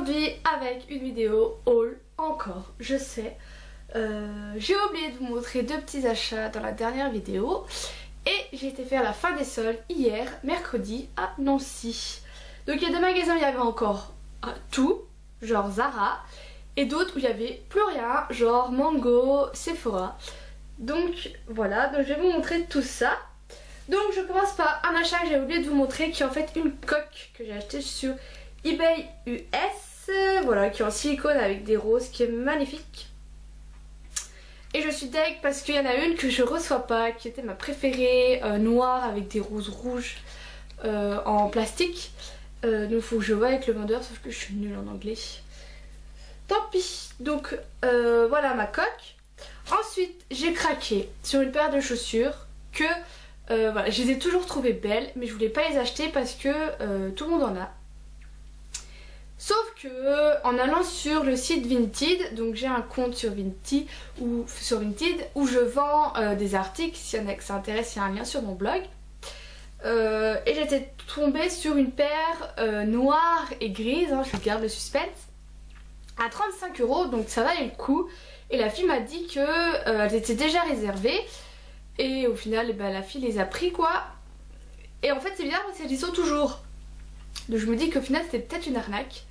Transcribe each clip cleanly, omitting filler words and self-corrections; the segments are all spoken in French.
aujourd'hui avec une vidéo haul encore, je sais. J'ai oublié de vous montrer deux petits achats dans la dernière vidéo et j'ai été faire la fin des soldes hier, mercredi, à Nancy. Donc il y a des magasins où il y avait encore tout, genre Zara, et d'autres où il n'y avait plus rien, genre Mango, Sephora. Donc voilà, donc je vais vous montrer tout ça. Donc je commence par un achat que j'ai oublié de vous montrer, qui est en fait une coque que j'ai acheté sur eBay US, voilà, qui est en silicone avec des roses, qui est magnifique. Et je suis deg parce qu'il y en a une que je reçois pas, qui était ma préférée, noire avec des roses rouges en plastique. Donc il faut que je voie avec le vendeur, sauf que je suis nulle en anglais. Tant pis. Donc voilà ma coque. Ensuite j'ai craqué sur une paire de chaussures que voilà, je les ai toujours trouvées belles, mais je voulais pas les acheter parce que tout le monde en a. Sauf que en allant sur le site Vinted, donc j'ai un compte sur Vinted où je vends des articles, s'il y en a que ça intéresse, il y a un lien sur mon blog. Et j'étais tombée sur une paire noire et grise, hein, je garde le suspense, à 35 €, donc ça valait le coup. Et la fille m'a dit que elles étaient déjà réservées. Et au final, la fille les a pris quoi. Et en fait c'est bizarre parce qu'elles y sont toujours. Donc je me dis qu'au final c'était peut-être une arnaque.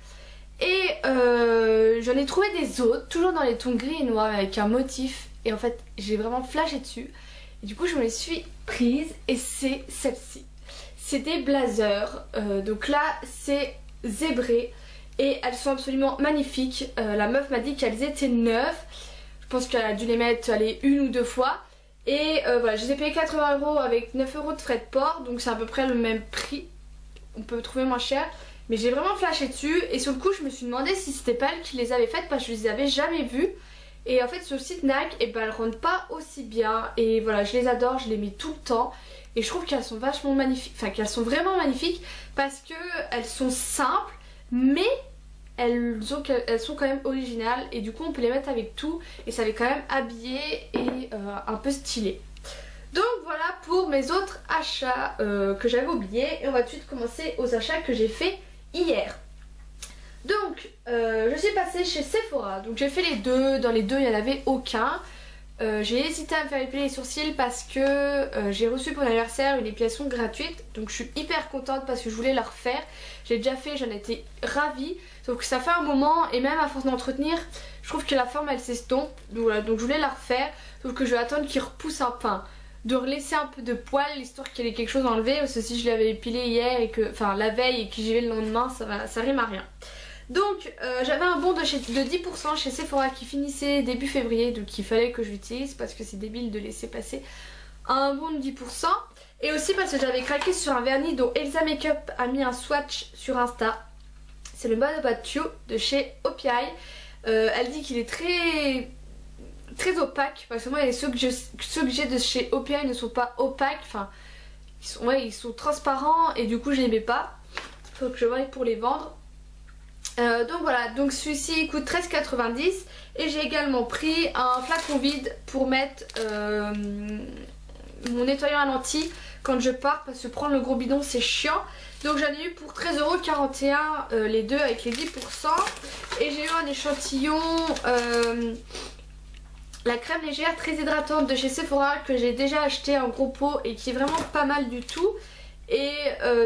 Et j'en ai trouvé des autres, toujours dans les tons gris et noirs avec un motif. Et en fait j'ai vraiment flashé dessus. Et du coup je me les suis prises et c'est celle-ci. C'est des blazers. Donc là c'est zébré. Et elles sont absolument magnifiques. La meuf m'a dit qu'elles étaient neuves. Je pense qu'elle a dû les mettre une ou deux fois. Et voilà, je les ai payé 80 € avec 9 € de frais de port. Donc c'est à peu près le même prix. On peut trouver moins cher. Mais j'ai vraiment flashé dessus. Et sur le coup je me suis demandé si c'était pas elle qui les avait faites, parce que je les avais jamais vues. Et en fait sur le site NAC, elles rendent pas aussi bien. Et voilà, je les adore, je les mets tout le temps. Et je trouve qu'elles sont vachement magnifiques. Enfin qu'elles sont vraiment magnifiques. Parce que elles sont simples, mais elles sont quand même originales. Et du coup on peut les mettre avec tout. Et ça les quand même habillé et un peu stylé. Donc voilà pour mes autres achats que j'avais oubliés. Et on va tout de suite commencer aux achats que j'ai fait hier. Donc je suis passée chez Sephora. Donc j'ai fait les deux. Dans les deux il n'y en avait aucun. J'ai hésité à me faire épiler les sourcils parce que j'ai reçu pour l'anniversaire une épilation gratuite. Donc je suis hyper contente parce que je voulais la refaire. J'ai déjà fait, j'en étais ravie. Sauf que ça fait un moment et même à force d'entretenir, je trouve que la forme elle s'estompe. Donc voilà, donc je voulais la refaire. Sauf que je vais attendre qu'il repousse un peu. De relaisser un peu de poils histoire qu'il y ait quelque chose enlevé. Parce que si je l'avais épilé hier et que, enfin la veille et que j'y vais le lendemain, ça rime à rien. Donc j'avais un bon de 10% chez Sephora qui finissait début février, donc il fallait que je l'utilise parce que c'est débile de laisser passer un bon de 10%. Et aussi parce que j'avais craqué sur un vernis dont Elsa Makeup a mis un swatch sur Insta. C'est le Mud About You de chez OPI. Elle dit qu'il est très opaque, parce que moi ceux que j'ai de chez OPI ne sont pas opaques, enfin ils sont transparents et du coup je les mets pas. Faut que je voie pour les vendre. Donc voilà, donc celui-ci coûte 13,90 € et j'ai également pris un flacon vide pour mettre mon nettoyant à lentilles quand je pars, parce que prendre le gros bidon c'est chiant. Donc j'en ai eu pour 13,41 € les deux avec les 10%. Et j'ai eu un échantillon la crème légère très hydratante de chez Sephora que j'ai déjà acheté en gros pot et qui est vraiment pas mal du tout. Et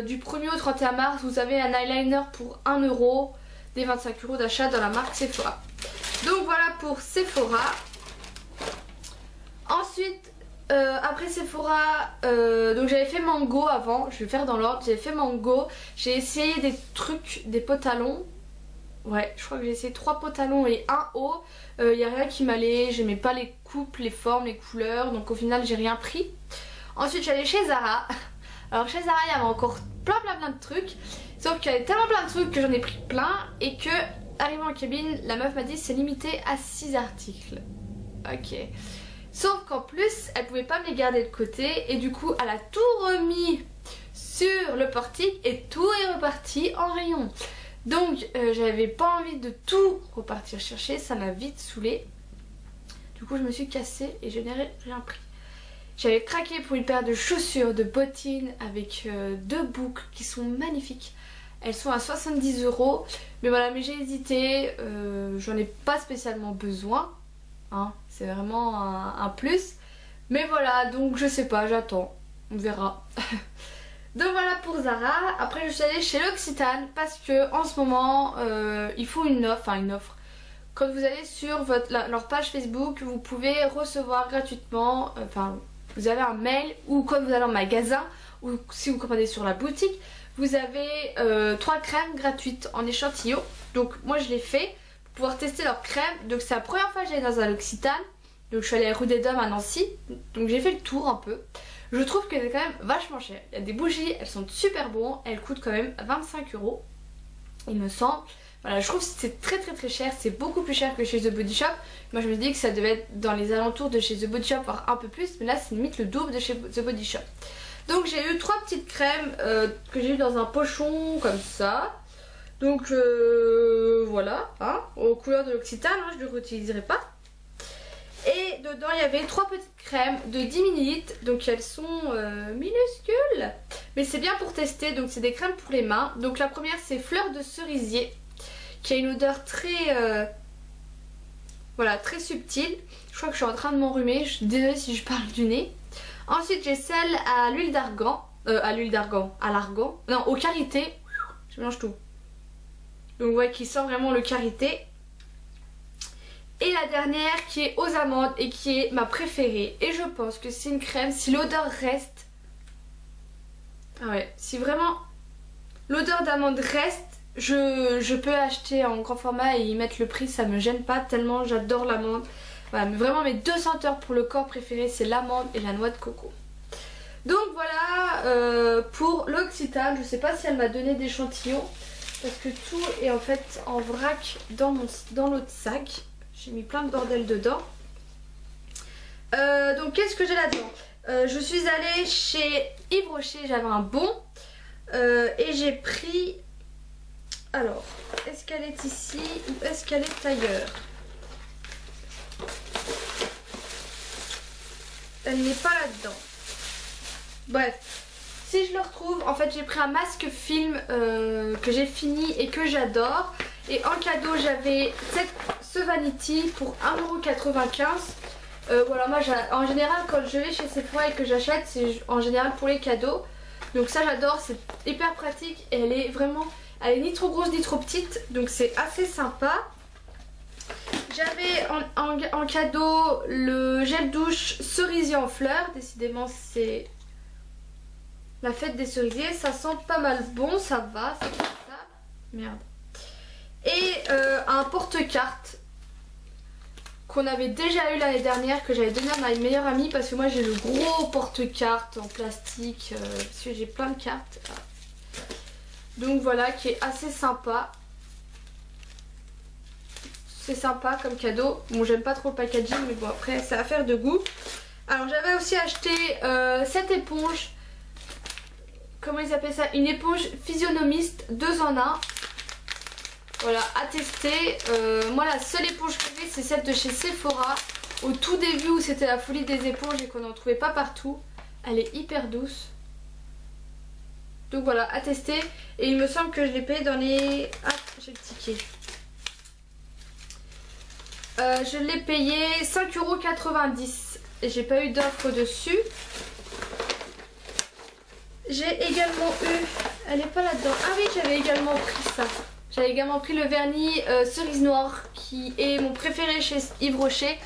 du 1er au 31 mars vous avez un eyeliner pour 1 €, des 25 € d'achat dans la marque Sephora. Donc voilà pour Sephora. Ensuite après Sephora, donc j'avais fait Mango avant, je vais faire dans l'ordre. J'avais fait Mango, j'ai essayé des trucs, des pantalons. Ouais, je crois que j'ai essayé 3 pantalons et un haut. Il n'y a rien qui m'allait, j'aimais pas les coupes, les formes, les couleurs. Donc au final j'ai rien pris. Ensuite j'allais chez Zara. Alors chez Zara il y avait encore plein de trucs. Sauf qu'il y avait tellement plein de trucs que j'en ai pris plein. Et que, arrivant en cabine, la meuf m'a dit c'est limité à 6 articles. Ok. Sauf qu'en plus elle pouvait pas me les garder de côté. Et du coup elle a tout remis sur le portique. Et tout est reparti en rayon. Donc j'avais pas envie de tout repartir chercher. Ça m'a vite saoulée. Du coup je me suis cassée et je n'ai rien pris. J'avais craqué pour une paire de chaussures, de bottines avec deux boucles qui sont magnifiques. Elles sont à 70 €. Mais voilà, mais j'ai hésité. J'en ai pas spécialement besoin. Hein, c'est vraiment un plus. Mais voilà, donc je sais pas, j'attends. On verra. Donc voilà pour Zara. Après je suis allée chez L'Occitane parce que en ce moment ils font une offre. Quand vous allez sur leur page Facebook, vous pouvez recevoir gratuitement, vous avez un mail, ou quand vous allez en magasin, ou si vous commandez sur la boutique, vous avez 3 crèmes gratuites en échantillon. Donc moi je l'ai fait pour pouvoir tester leurs crèmes. Donc c'est la première fois que j'allais dans un L'Occitane. Donc je suis allée à rue des Dômes à Nancy. Donc j'ai fait le tour un peu. Je trouve qu'elle est quand même vachement chère. Il y a des bougies, elles sont super bonnes. Elles coûtent quand même 25 €, il me semble. Voilà, je trouve que c'est très cher. C'est beaucoup plus cher que chez The Body Shop. Moi je me dis que ça devait être dans les alentours de chez The Body Shop, voire un peu plus. Mais là c'est limite le double de chez The Body Shop. Donc j'ai eu 3 petites crèmes que j'ai eu dans un pochon comme ça. Donc voilà, hein, aux couleurs de L'Occitane, hein, je ne le réutiliserai pas. Et dedans il y avait 3 petites crèmes de 10 ml. Donc elles sont minuscules. Mais c'est bien pour tester. Donc c'est des crèmes pour les mains. Donc la première c'est Fleur de Cerisier, qui a une odeur très très subtile. Je crois que je suis en train de m'enrhumer. Je suis désolée si je parle du nez. Ensuite j'ai celle à l'huile d'argan. À l'argan. Non, au karité. Je mélange tout. Donc ouais, qui sent vraiment le karité. Et la dernière qui est aux amandes et qui est ma préférée. Et je pense que c'est une crème, si l'odeur reste... Ah ouais, si vraiment l'odeur d'amande reste, je peux acheter en grand format et y mettre le prix, ça me gêne pas tellement j'adore l'amande. Voilà, mais vraiment mes 2 senteurs pour le corps préférées, c'est l'amande et la noix de coco. Donc voilà pour L'Occitane. Je sais pas si elle m'a donné d'échantillons parce que tout est en fait en vrac dans l'autre sac. J'ai mis plein de bordel dedans. Donc qu'est-ce que j'ai là-dedans? Je suis allée chez Yves Rocher, j'avais un bon. Et j'ai pris... Alors, est-ce qu'elle est ici ou est-ce qu'elle est ailleurs? Elle n'est pas là-dedans. Bref, si je le retrouve, en fait j'ai pris un masque film que j'ai fini et que j'adore. Et en cadeau j'avais ce Vanity pour 1,95 €. Voilà, moi en général quand je vais chez Sephora et que j'achète, c'est en général pour les cadeaux. Donc ça j'adore, c'est hyper pratique et elle est ni trop grosse ni trop petite, donc c'est assez sympa. J'avais en cadeau le gel douche cerisier en fleurs. Décidément c'est la fête des cerisiers, ça sent pas mal bon, ça va, c'est comme ça. Merde. Et un porte-carte qu'on avait déjà eu l'année dernière, que j'avais donné à ma meilleure amie parce que moi j'ai le gros porte-carte en plastique parce que j'ai plein de cartes. Donc voilà, qui est assez sympa. C'est sympa comme cadeau. Bon, j'aime pas trop le packaging, mais bon, après c'est affaire de goût. Alors j'avais aussi acheté cette éponge. Comment ils appellent ça? Une éponge physionomiste 2 en 1. Voilà, à tester. Moi la seule éponge que j'ai, c'est celle de chez Sephora. Au tout début où c'était la folie des éponges et qu'on n'en trouvait pas partout. Elle est hyper douce. Donc voilà, à tester. Et il me semble que je l'ai payé dans les... Ah, j'ai le ticket. Je l'ai payé 5,90 € et j'ai pas eu d'offre dessus. J'ai également eu... Elle est pas là-dedans. Ah oui, j'avais également pris ça. J'avais également pris le vernis cerise noire qui est mon préféré chez Yves Rocher.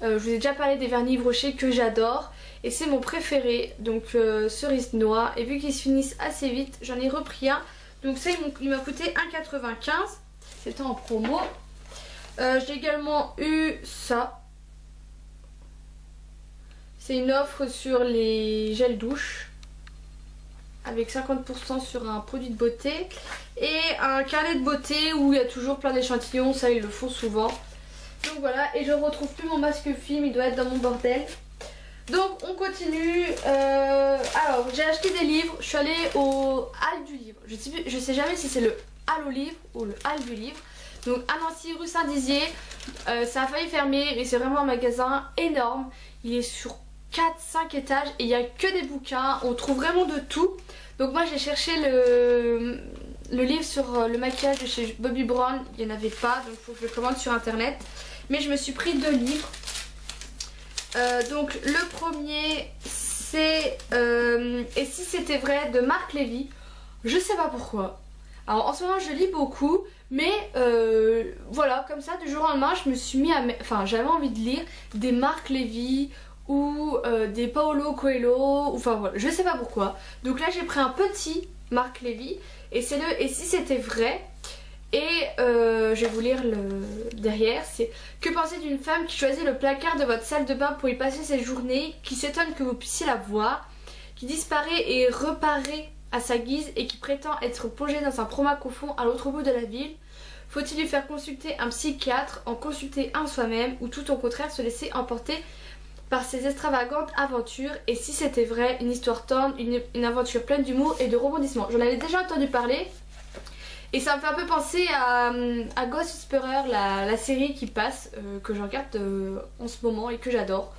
Je vous ai déjà parlé des vernis Yves Rocher que j'adore. Et c'est mon préféré, donc cerise noire. Et vu qu'ils se finissent assez vite, j'en ai repris un. Donc ça, il m'a coûté 1,95 €. C'était en promo. J'ai également eu ça. C'est une offre sur les gels douche. Avec 50% sur un produit de beauté. Et un carnet de beauté où il y a toujours plein d'échantillons. Ça, ils le font souvent. Donc voilà, et je retrouve plus mon masque film. Il doit être dans mon bordel. Donc on continue. Alors j'ai acheté des livres. Je suis allée au Hall du livre. Je sais jamais si c'est le Hall au livre ou le Hall du livre. Donc à Nancy, rue Saint-Dizier. Ça a failli fermer, mais c'est vraiment un magasin énorme. Il est sur 4-5 étages et il n'y a que des bouquins. On trouve vraiment de tout. Donc moi j'ai cherché le livre sur le maquillage de chez Bobbi Brown, il n'y en avait pas, donc il faut que je le commande sur internet. Mais je me suis pris 2 livres. Donc le premier c'est Et si c'était vrai de Marc Lévy. Je sais pas pourquoi. Alors en ce moment je lis beaucoup, mais voilà, comme ça du jour au lendemain je me suis mis à... Enfin j'avais envie de lire des Marc Lévy ou des Paulo Coelho, enfin voilà, je sais pas pourquoi. Donc là j'ai pris un petit Marc Lévy et c'est le Et si c'était vrai. Et je vais vous lire le derrière, c'est: que penser d'une femme qui choisit le placard de votre salle de bain pour y passer ses journées, qui s'étonne que vous puissiez la voir, qui disparaît et reparaît à sa guise et qui prétend être plongée dans un trauma profond à l'autre bout de la ville? Faut-il lui faire consulter un psychiatre, en consulter un soi-même, ou tout au contraire se laisser emporter par ses extravagantes aventures? Et si c'était vrai, une histoire tendre, une aventure pleine d'humour et de rebondissements. J'en avais déjà entendu parler. Et ça me fait un peu penser à Ghost Whisperer, la série qui passe, que je regarde en ce moment et que j'adore.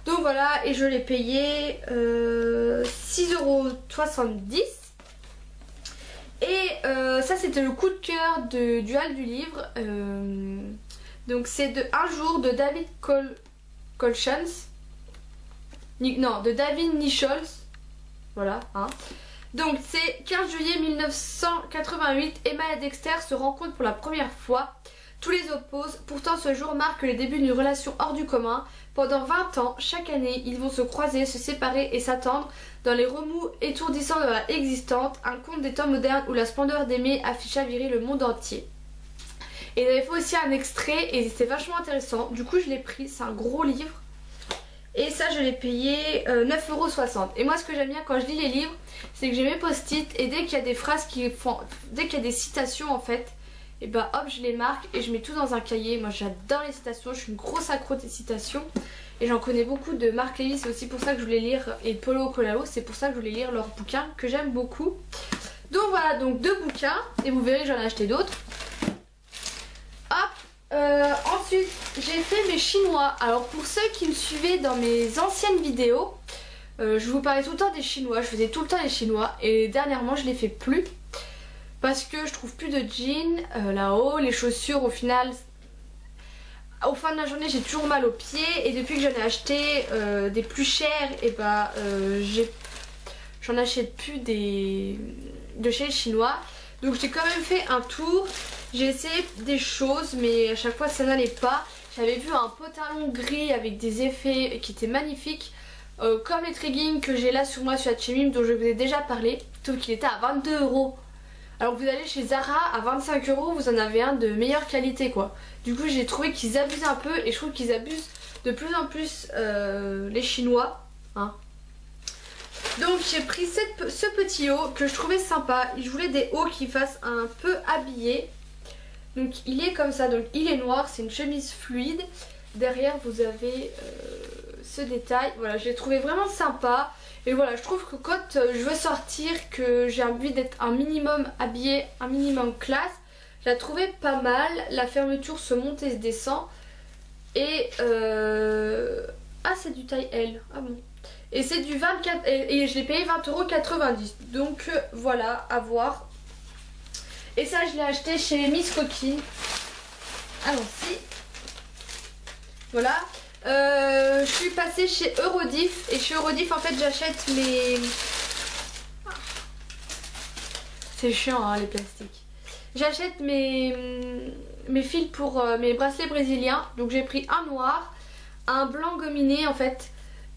Donc voilà, et je l'ai payé 6,70 €. Et ça c'était le coup de cœur du hall du livre. Donc c'est de Un jour de David Colchans. Non, de David Nichols. Voilà, hein. Donc c'est 15 juillet 1988, Emma et Dexter se rencontrent pour la première fois. Tous les opposent, pourtant ce jour marque les débuts d'une relation hors du commun. Pendant 20 ans, chaque année, ils vont se croiser, se séparer et s'attendre dans les remous étourdissants de la existante, un conte des temps modernes où la splendeur d'aimer affiche à virer le monde entier. Et il avait fait aussi un extrait et c'était vachement intéressant, du coup je l'ai pris, c'est un gros livre. Et ça je l'ai payé 9,60 €. Et moi ce que j'aime bien quand je lis les livres, c'est que j'ai mes post-it et dès qu'il y a des phrases qui font... Dès qu'il y a des citations en fait, et bah hop je les marque et je mets tout dans un cahier. Moi j'adore les citations, je suis une grosse accro des citations. Et j'en connais beaucoup de Marc Lévy, c'est aussi pour ça que je voulais lire, et Paulo Coelho, c'est pour ça que je voulais lire leurs bouquins que j'aime beaucoup. Donc voilà, donc 2 bouquins, et vous verrez j'en ai acheté d'autres. Hop. Ensuite j'ai fait mes chinois. Alors pour ceux qui me suivaient dans mes anciennes vidéos, je vous parlais tout le temps des chinois, je faisais tout le temps les chinois et dernièrement je les fais plus parce que je trouve plus de jeans là-haut. Les chaussures au final, au fin de la journée j'ai toujours mal aux pieds et depuis que j'en ai acheté des plus chers, et bah j'en achète plus de chez les chinois. Donc j'ai quand même fait un tour. J'ai essayé des choses mais à chaque fois ça n'allait pas. J'avais vu un pantalon gris avec des effets qui étaient magnifiques, comme les leggings que j'ai là sur moi sur H&M dont je vous ai déjà parlé, sauf qu'il était à 22 €. Alors que vous allez chez Zara à 25 €, vous en avez un de meilleure qualité quoi. Du coup j'ai trouvé qu'ils abusent un peu et je trouve qu'ils abusent de plus en plus les Chinois, hein. Donc j'ai pris ce petit haut que je trouvais sympa. Je voulais des hauts qui fassent un peu habillés. Donc il est comme ça, donc il est noir, c'est une chemise fluide. Derrière vous avez ce détail. Voilà, je l'ai trouvé vraiment sympa. Et voilà, je trouve que quand je veux sortir, que j'ai envie d'être un minimum habillée, un minimum classe, je la trouvais pas mal. La fermeture se monte et se descend. Et ah c'est du taille L, ah bon. Et c'est du 24, et je l'ai payé 20,90 €. Donc voilà, à voir. Et ça je l'ai acheté chez Miss Coquine. Allons-y. Voilà. Je suis passée chez Eurodiff. Et chez Eurodiff en fait j'achète mes... C'est chiant hein, les plastiques. J'achète mes fils pour mes bracelets brésiliens. Donc j'ai pris un noir, un blanc gominé en fait.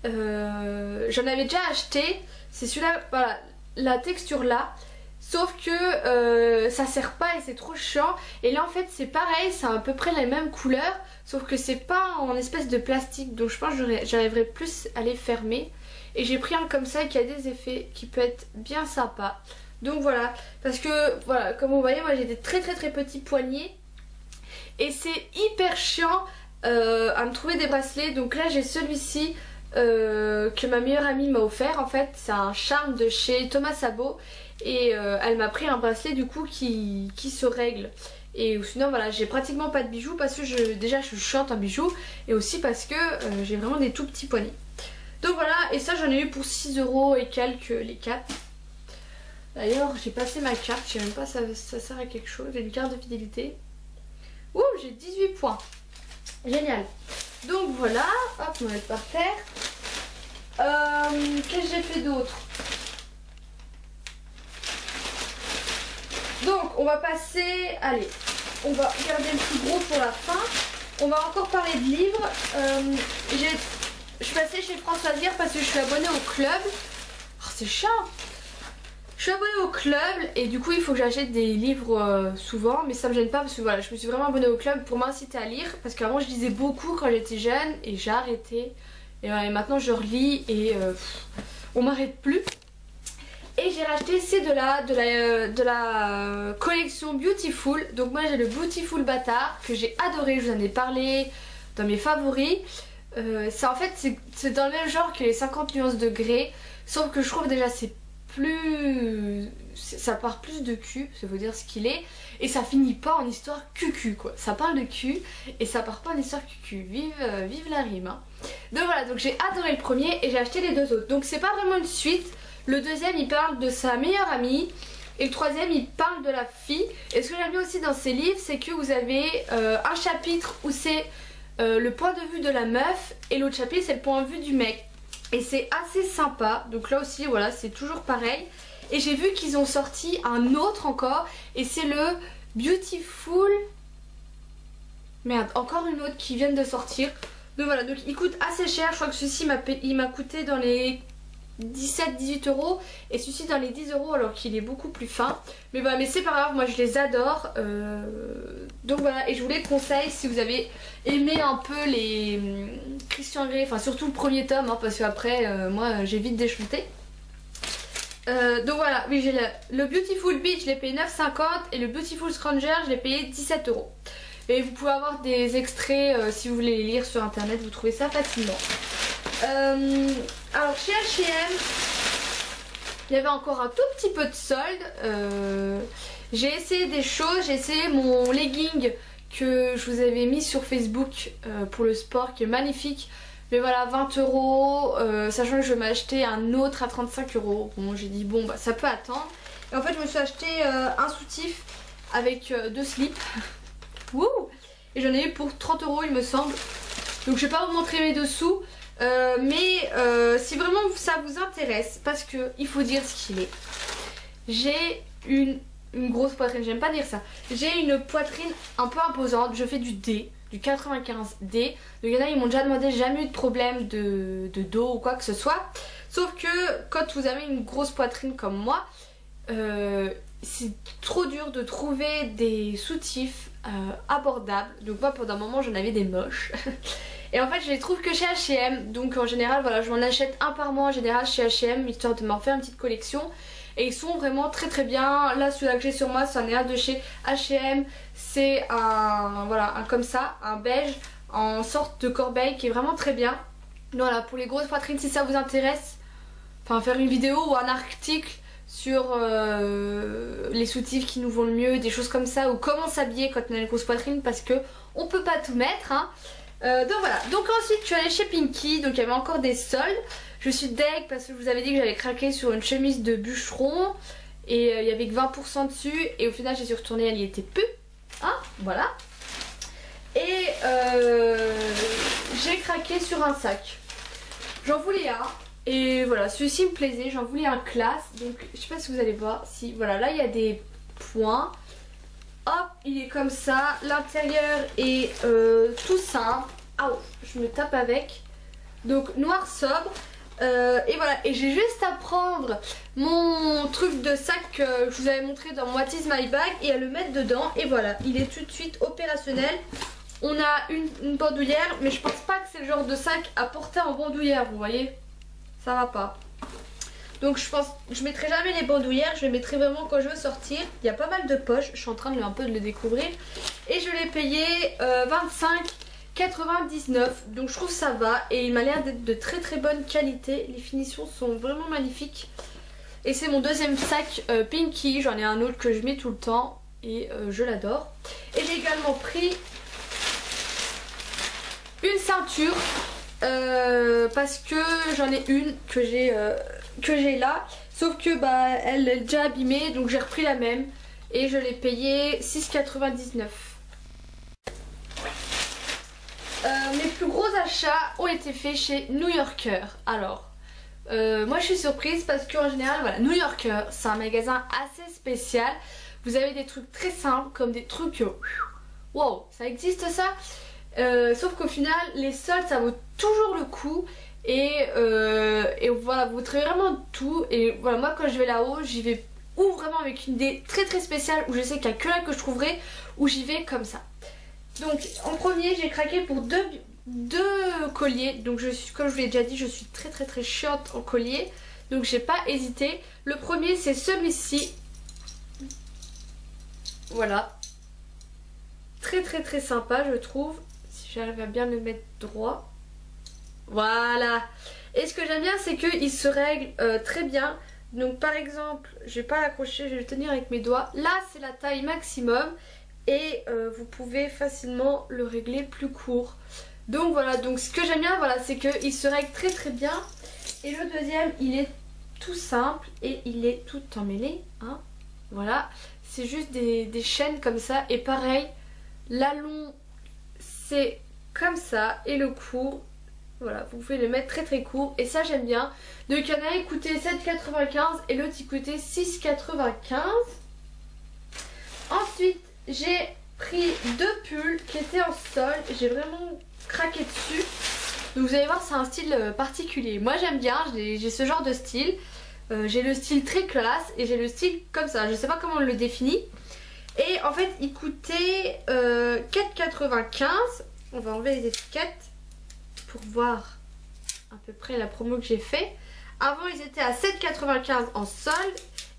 J'en avais déjà acheté. C'est celui-là, voilà, la texture là. Sauf que ça sert pas et c'est trop chiant. Et là en fait c'est pareil, c'est à peu près les mêmes couleurs. Sauf que c'est pas en espèce de plastique. Donc je pense que j'arriverai plus à les fermer. Et j'ai pris un comme ça qui a des effets qui peut être bien sympa. Donc voilà, parce que voilà, comme vous voyez moi j'ai des très petits poignets. Et c'est hyper chiant à me trouver des bracelets. Donc là j'ai celui-ci que ma meilleure amie m'a offert. En fait c'est un charme de chez Thomas Sabo. Et elle m'a pris un bracelet du coup qui se règle. Et sinon voilà, j'ai pratiquement pas de bijoux parce que déjà je chante en bijoux. Et aussi parce que j'ai vraiment des tout petits poignets. Donc voilà, et ça j'en ai eu pour 6 € et quelques les 4. D'ailleurs j'ai passé ma carte, je sais même pas si ça sert à quelque chose. J'ai une carte de fidélité. Ouh, j'ai 18 points. Génial. Donc voilà, hop, on va mettre par terre. Qu'est-ce que j'ai fait d'autre? Donc on va passer, allez, on va garder le plus gros pour la fin. On va encore parler de livres. Je suis passée chez France Loisirs parce que je suis abonnée au club. Oh, c'est chiant. Je suis abonnée au club et du coup il faut que j'achète des livres souvent, mais ça me gêne pas parce que voilà, je me suis vraiment abonnée au club pour m'inciter à lire, parce qu'avant je lisais beaucoup quand j'étais jeune et j'ai arrêté et maintenant je relis et on m'arrête plus. Et j'ai racheté c'est de la collection Beautiful. Donc moi j'ai le Beautiful Bâtard que j'ai adoré, je vous en ai parlé dans mes favoris. En fait c'est dans le même genre que les 50 nuances de Grey, sauf que je trouve déjà c'est plus, ça part plus de cul, ça veut dire ce qu'il est, et ça finit pas en histoire cucu quoi. Ça parle de cul et ça part pas en histoire cucu. Vive la rime hein. Donc voilà, donc j'ai adoré le premier et j'ai acheté les deux autres. Donc c'est pas vraiment une suite. Le deuxième il parle de sa meilleure amie et le troisième il parle de la fille. Et ce que j'aime bien aussi dans ces livres, c'est que vous avez un chapitre où c'est le point de vue de la meuf et l'autre chapitre c'est le point de vue du mec. Et c'est assez sympa, donc là aussi voilà c'est toujours pareil. Et j'ai vu qu'ils ont sorti un autre encore, et c'est le Beautiful... Merde, encore une autre qui vient de sortir. Donc voilà, donc il coûte assez cher, je crois que celui-ci il m'a coûté dans les 17-18 euros et celui-ci dans les 10 euros alors qu'il est beaucoup plus fin. Mais voilà, mais c'est pas grave, moi je les adore. Donc voilà, et je vous les conseille si vous avez aimé un peu les Christian Grey, enfin surtout le premier tome hein, parce qu'après moi j'ai vite déchanté. Donc voilà, oui j'ai le Beautiful Beach je l'ai payé 9,50 et le Beautiful Stranger je l'ai payé 17 euros. Et vous pouvez avoir des extraits si vous voulez les lire sur internet, vous trouvez ça facilement. Alors chez H&M il y avait encore un tout petit peu de solde. J'ai essayé des choses, j'ai essayé mon legging que je vous avais mis sur Facebook pour le sport qui est magnifique. Mais voilà, 20 euros, sachant que je vais m'acheter un autre à 35 euros. Bon, j'ai dit bon bah ça peut attendre. Et en fait je me suis acheté un soutif avec deux slips. Wouh! Et j'en ai eu pour 30 euros il me semble. Donc je vais pas vous montrer mes dessous. Mais si vraiment ça vous intéresse, parce que il faut dire ce qu'il est. J'ai une grosse poitrine, j'aime pas dire ça. J'ai une poitrine un peu imposante, je fais du D, du 95D. Donc il y en a ils m'ont déjà demandé, j'ai jamais eu de problème de dos ou quoi que ce soit. Sauf que quand vous avez une grosse poitrine comme moi, c'est trop dur de trouver des soutifs abordables. Donc moi pendant un moment j'en avais des moches. Et en fait je les trouve que chez H&M. Donc en général voilà, je m'en achète un par mois en général chez H&M, histoire de m'en faire une petite collection. Et ils sont vraiment très très bien. Là celui-là que j'ai sur moi c'en est un de chez H&M. C'est un, voilà, un comme ça, un beige en sorte de corbeille qui est vraiment très bien. Voilà, pour les grosses poitrines si ça vous intéresse, enfin faire une vidéo ou un article sur les soutifs qui nous vont le mieux, des choses comme ça, ou comment s'habiller quand on a une grosse poitrine, parce que on peut pas tout mettre hein. Donc voilà, donc ensuite je suis allée chez Pinky, donc il y avait encore des soldes. Je suis deg parce que je vous avais dit que j'avais craqué sur une chemise de bûcheron et il y avait que 20% dessus, et au final j'ai suis retournée, elle y était plus hein, voilà. Et j'ai craqué sur un sac, j'en voulais un. Et voilà, celui-ci me plaisait, j'en voulais un classe. Donc je sais pas si vous allez voir, si voilà, là il y a des points. Hop, il est comme ça, l'intérieur est tout simple. Ah oh, je me tape avec. Donc noir sobre. Et voilà, et j'ai juste à prendre mon truc de sac que je vous avais montré dans What is my bag et à le mettre dedans. Et voilà, il est tout de suite opérationnel. On a une bandoulière, mais je pense pas que c'est le genre de sac à porter en bandoulière, vous voyez. Ça va pas. Donc je pense, je mettrai jamais les bandoulières, je les mettrai vraiment quand je veux sortir. Il y a pas mal de poches, je suis en train de un peu de le découvrir. Et je l'ai payé 25,99. Donc je trouve ça va et il m'a l'air d'être de très très bonne qualité. Les finitions sont vraiment magnifiques. Et c'est mon deuxième sac Pinky, j'en ai un autre que je mets tout le temps et je l'adore. Et j'ai également pris une ceinture. Parce que j'en ai une que j'ai là, Sauf que bah elle est déjà abîmée, donc j'ai repris la même et je l'ai payée 6,99 €. Mes plus gros achats ont été faits chez New Yorker. Alors, moi je suis surprise parce qu'en général, voilà, New Yorker, c'est un magasin assez spécial. Vous avez des trucs très simples, comme des trucs... wow, ça existe ça? Sauf qu'au final, les soldes, ça vaut toujours le coup. Et voilà, vous trouvez vraiment tout. Et voilà, moi quand je vais là-haut, j'y vais ou vraiment avec une idée très très spéciale, où je sais qu'il n'y a que là que je trouverai, ou j'y vais comme ça. Donc en premier, j'ai craqué pour deux colliers. Donc comme je vous l'ai déjà dit, je suis très très très chiante en collier. Donc j'ai pas hésité. Le premier, c'est celui-ci. Voilà. Très très très sympa, je trouve. Si j'arrive à bien le mettre droit. Voilà. Et ce que j'aime bien, c'est qu'il se règle très bien. Donc par exemple, je vais pas l'accrocher, je vais le tenir avec mes doigts. Là, c'est la taille maximum. Et vous pouvez facilement le régler plus court. Donc voilà, donc ce que j'aime bien, voilà, c'est qu'il se règle très très bien. Et le deuxième, il est tout simple et il est tout emmêlé, hein. Voilà, c'est juste des chaînes comme ça. Et pareil, l'allong c'est comme ça et le court, voilà, vous pouvez le mettre très très court. Et ça j'aime bien. Donc il y en a un coûté 7,95 et l'autre il coûtait 6,95. Ensuite j'ai pris deux pulls qui étaient en solde. J'ai vraiment craqué dessus. Donc vous allez voir, c'est un style particulier. Moi j'aime bien, j'ai ce genre de style. J'ai le style très classe et j'ai le style comme ça. Je sais pas comment on le définit. Et en fait il coûtait 4,95. On va enlever les étiquettes pour voir à peu près la promo que j'ai fait. Avant ils étaient à 7,95 en solde.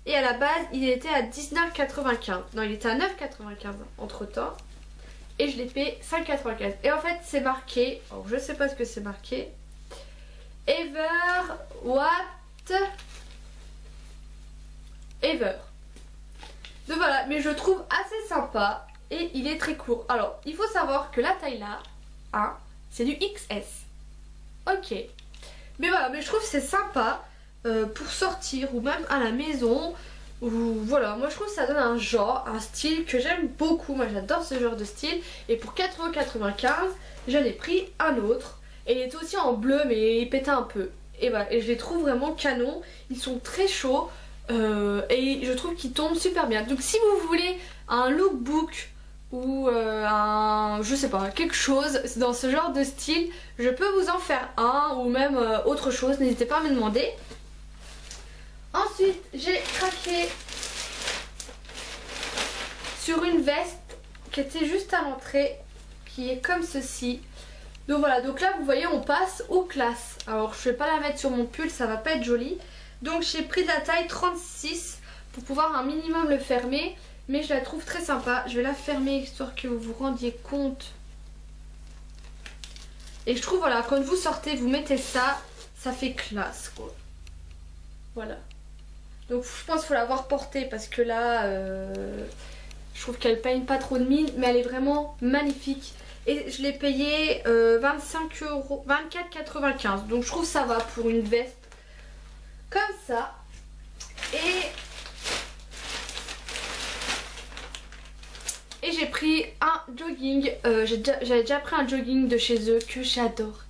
Et à la base il était à 19,95. Non, il était à 9,95 entre temps. Et je l'ai payé 5,95. Et en fait c'est marqué, alors je sais pas ce que c'est marqué, Ever what Ever. Donc voilà, mais je trouve assez sympa. Et il est très court. Alors il faut savoir que la taille là, hein, c'est du XS. Ok. Mais voilà, mais je trouve que c'est sympa pour sortir ou même à la maison. Ou voilà, moi je trouve que ça donne un genre, un style que j'aime beaucoup. Moi j'adore ce genre de style. Et pour 4,95 €, j'en ai pris un autre. Et il était aussi en bleu mais il pétait un peu. Et voilà, et je les trouve vraiment canon. Ils sont très chauds. Et je trouve qu'ils tombent super bien. Donc si vous voulez un lookbook ou je sais pas, quelque chose dans ce genre de style, je peux vous en faire un ou même autre chose, n'hésitez pas à me demander. Ensuite j'ai craqué sur une veste qui était juste à l'entrée, qui est comme ceci. Donc voilà, donc là vous voyez on passe aux classes. Alors je vais pas la mettre sur mon pull, ça va pas être joli. Donc j'ai pris la taille 36 pour pouvoir un minimum le fermer. Mais je la trouve très sympa. Je vais la fermer histoire que vous vous rendiez compte. Et je trouve voilà, quand vous sortez, vous mettez ça, ça fait classe quoi. Voilà. Donc je pense qu'il faut l'avoir portée parce que là, je trouve qu'elle peigne pas trop de mine. Mais elle est vraiment magnifique. Et je l'ai payée 25 €, 24,95 €. Donc je trouve ça va pour une veste comme ça. Et j'ai pris un jogging, j'avais déjà pris un jogging de chez eux que j'adore.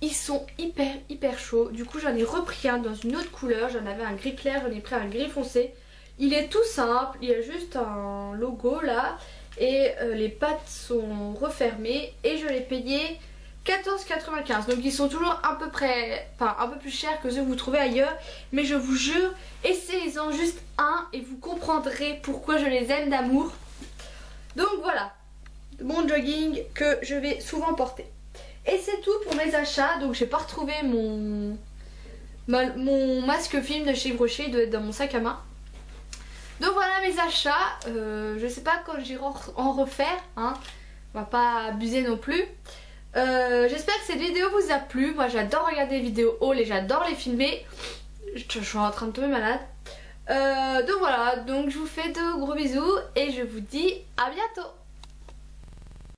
Ils sont hyper chauds. Du coup j'en ai repris un dans une autre couleur. J'en avais un gris clair, j'en ai pris un gris foncé. Il est tout simple, il y a juste un logo là. Et les pattes sont refermées. Et je l'ai payé 14,95 €. Donc ils sont toujours à peu près, enfin un peu plus chers que ceux que vous trouvez ailleurs. Mais je vous jure, essayez-en juste un et vous comprendrez pourquoi je les aime d'amour. Donc voilà, mon jogging que je vais souvent porter. Et c'est tout pour mes achats. Donc j'ai pas retrouvé mon masque film de chez Brochet, il doit être dans mon sac à main. Donc voilà mes achats. Je sais pas quand j'irai en refaire, hein. On va pas abuser non plus. J'espère que cette vidéo vous a plu. Moi j'adore regarder les vidéos haul et j'adore les filmer. Je suis en train de tomber malade. Donc voilà, donc je vous fais de gros bisous et je vous dis à bientôt.